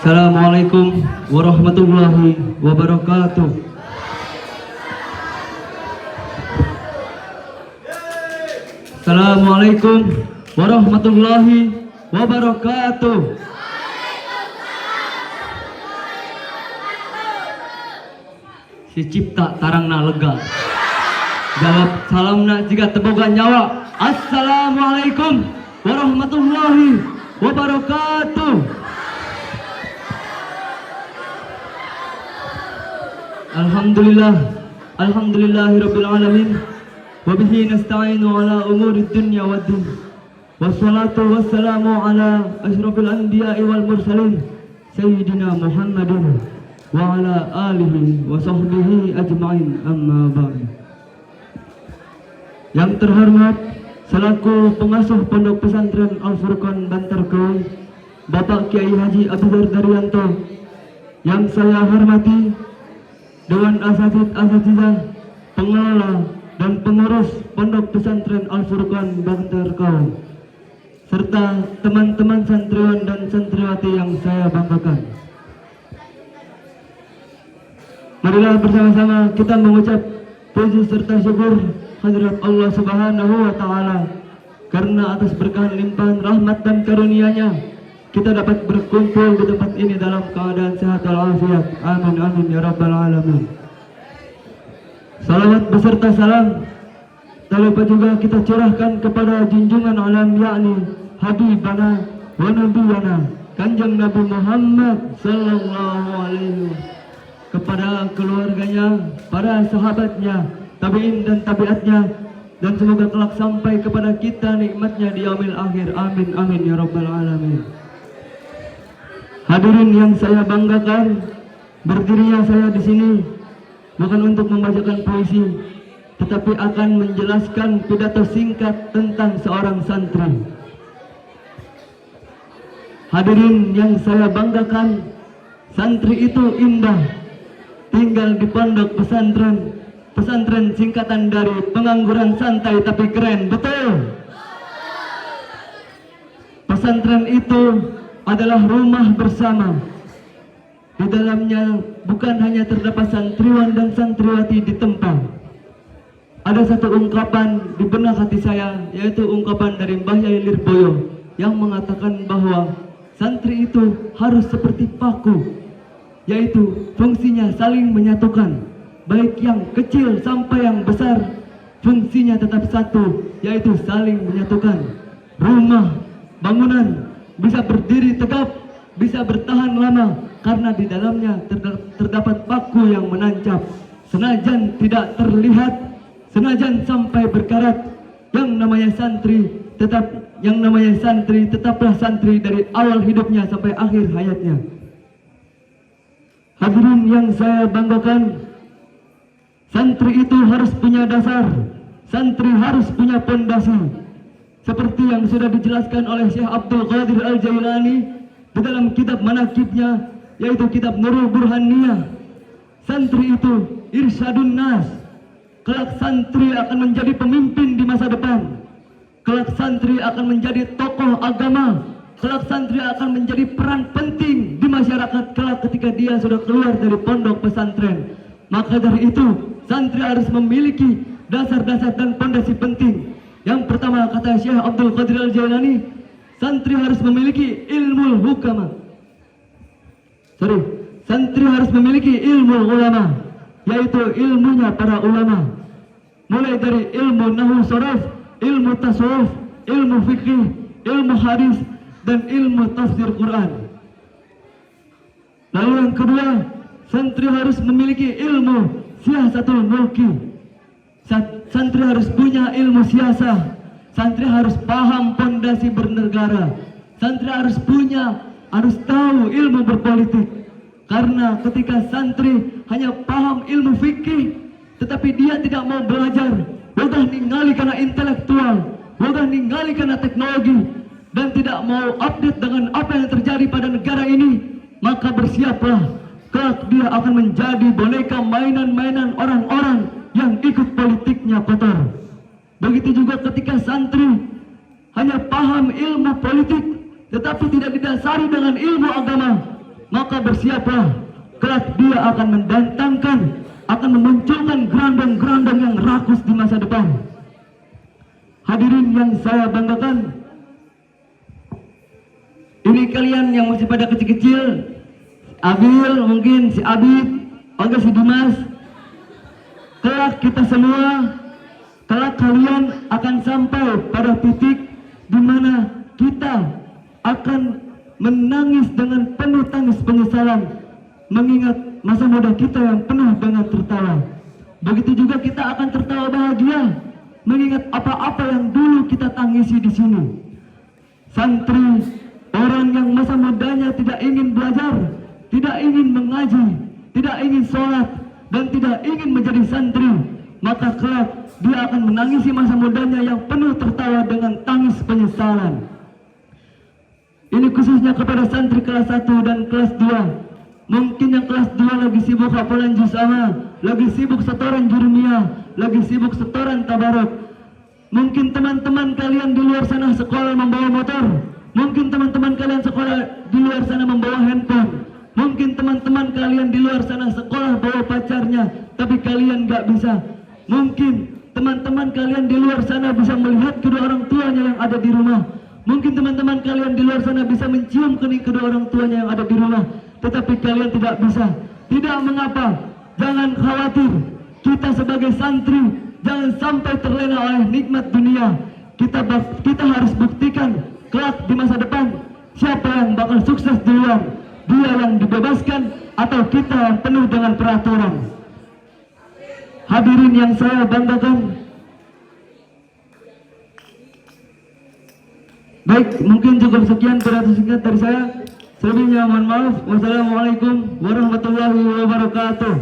Assalamualaikum warahmatullahi wabarakatuh. Assalamualaikum warahmatullahi wabarakatuh. Si cipta tarangna lega. Jawab salamna jika teboga nyawa. Assalamualaikum warahmatullahi wabarakatuh. Alhamdulillahirabbil alamin. Wa bihi nasta'inu ala umurid dunya waddin. Wassalatu wassalamu ala asyrafil anbiya'i wal mursalin sayyidina Muhammadin wa ala alihi wa sahbihi ajma'in, amma ba'd. Yang terhormat selaku pengasuh Pondok Pesantren Al-Furqan Bantar Kaum, Bapak Kiai Haji Abdul Daryanto, yang saya hormati Dewan Asatidzah, pengelola dan pengurus Pondok Pesantren Al-Furqan Bantar Kaum, serta teman-teman santriwan dan santriwati yang saya banggakan. Marilah bersama-sama kita mengucap puji serta syukur hadirat Allah Subhanahu wa Ta'ala, karena atas berkah limpahan rahmat dan karunia-Nya kita dapat berkumpul di tempat ini dalam keadaan sehat walafiat. Amin amin ya rabbal alamin. Salawat beserta salam tak lupa juga kita curahkan kepada junjungan alam, yakni Habibana wa Nabiyana Kanjeng Nabi Muhammad sallallahu alaihi wasallam, kepada keluarganya, para sahabatnya, tabi'in dan tabi'atnya, dan semoga kelak sampai kepada kita nikmatnya di yaumil akhir. Amin amin ya rabbal alamin. Hadirin yang saya banggakan, berdirinya saya di sini bukan untuk membacakan puisi, tetapi akan menjelaskan pidato singkat tentang seorang santri. Hadirin yang saya banggakan, santri itu indah, tinggal di pondok pesantren. Pesantren singkatan dari pengangguran santai tapi keren, betul? Pesantren itu adalah rumah bersama. Di dalamnya bukan hanya terdapat santriwan dan santriwati ditempa. Ada satu ungkapan di benak hati saya, yaitu ungkapan dari Mbah Yai Lirboyo yang mengatakan bahwa santri itu harus seperti paku, yaitu fungsinya saling menyatukan, baik yang kecil sampai yang besar, fungsinya tetap satu, yaitu saling menyatukan. Rumah, bangunan bisa berdiri tegap, bisa bertahan lama, karena di dalamnya terdapat paku yang menancap. Senajan tidak terlihat, senajan sampai berkarat, yang namanya santri tetaplah santri dari awal hidupnya sampai akhir hayatnya. Hadirin yang saya banggakan, santri itu harus punya dasar, santri harus punya pondasi. Seperti yang sudah dijelaskan oleh Syekh Abdul Qadir Al-Jailani di dalam kitab manaqibnya, yaitu kitab Nurul Burhaniyah. Santri itu irsyadun nas. Kelak santri akan menjadi pemimpin di masa depan. Kelak santri akan menjadi tokoh agama. Kelak santri akan menjadi peran penting di masyarakat kelak ketika dia sudah keluar dari pondok pesantren. Maka dari itu, santri harus memiliki dasar-dasar dan pondasi penting. Yang pertama, kata Syekh Abdul Qadir Al-Jailani, santri harus memiliki ilmu hukama. Santri harus memiliki ilmu ulama, yaitu ilmunya para ulama. Mulai dari ilmu nahwu sharaf, ilmu tasawuf, ilmu fikih, ilmu hadis, dan ilmu tafsir Quran. Lalu yang kedua, santri harus memiliki ilmu siasatul mulki. Santri harus punya ilmu siasah. Santri harus paham pondasi bernegara. Santri harus tahu ilmu berpolitik. Karena ketika santri hanya paham ilmu fikih, tetapi dia tidak mau belajar, mudah ningali karena intelektual, mudah ningali karena teknologi, dan tidak mau update dengan apa yang terjadi pada negara ini, maka bersiaplah, kelak dia akan menjadi boneka mainan-mainan orang-orang yang ikut politiknya kotor. Begitu juga ketika santri hanya paham ilmu politik tetapi tidak didasari dengan ilmu agama, maka bersiaplah, kelak dia akan mendatangkan, akan memunculkan gerandang-gerandang yang rakus di masa depan. Hadirin yang saya banggakan, ini kalian yang masih pada kecil-kecil, Abil, mungkin si Abid, oleh si Dimas, kelak kita semua, kelak kalian akan sampai pada titik di mana kita akan menangis dengan penuh tangis penyesalan, mengingat masa muda kita yang penuh dengan tertawa. Begitu juga kita akan tertawa bahagia, mengingat apa-apa yang dulu kita tangisi di sini. Santri, orang yang masa mudanya tidak ingin belajar, tidak ingin mengaji, tidak ingin sholat, dan tidak ingin menjadi santri, maka kelak dia akan menangisi masa mudanya yang penuh tertawa dengan tangis penyesalan. Ini khususnya kepada santri kelas 1 dan kelas 2. Mungkin yang kelas 2 lagi sibuk hafalan juz amma, lagi sibuk setoran jurumiyah, lagi sibuk setoran tabarok. Mungkin teman-teman kalian di luar sana sekolah membawa motor, mungkin teman-teman kalian sekolah di luar sana membawa handphone, mungkin teman-teman kalian di luar sana sekolah bawa pacarnya, tapi kalian gak bisa. Mungkin teman-teman kalian di luar sana bisa melihat kedua orang tuanya yang ada di rumah, mungkin teman-teman kalian di luar sana bisa mencium kening kedua orang tuanya yang ada di rumah, tetapi kalian tidak bisa. Tidak mengapa, jangan khawatir. Kita sebagai santri jangan sampai terlena oleh nikmat dunia. Kita harus buktikan kelak di masa depan siapa yang bakal sukses duluan, dia yang dibebaskan atau kita yang penuh dengan peraturan. Hadirin yang saya banggakan, baik, mungkin cukup sekian pidato singkat dari saya. Selebihnya mohon maaf. Wassalamualaikum warahmatullahi wabarakatuh.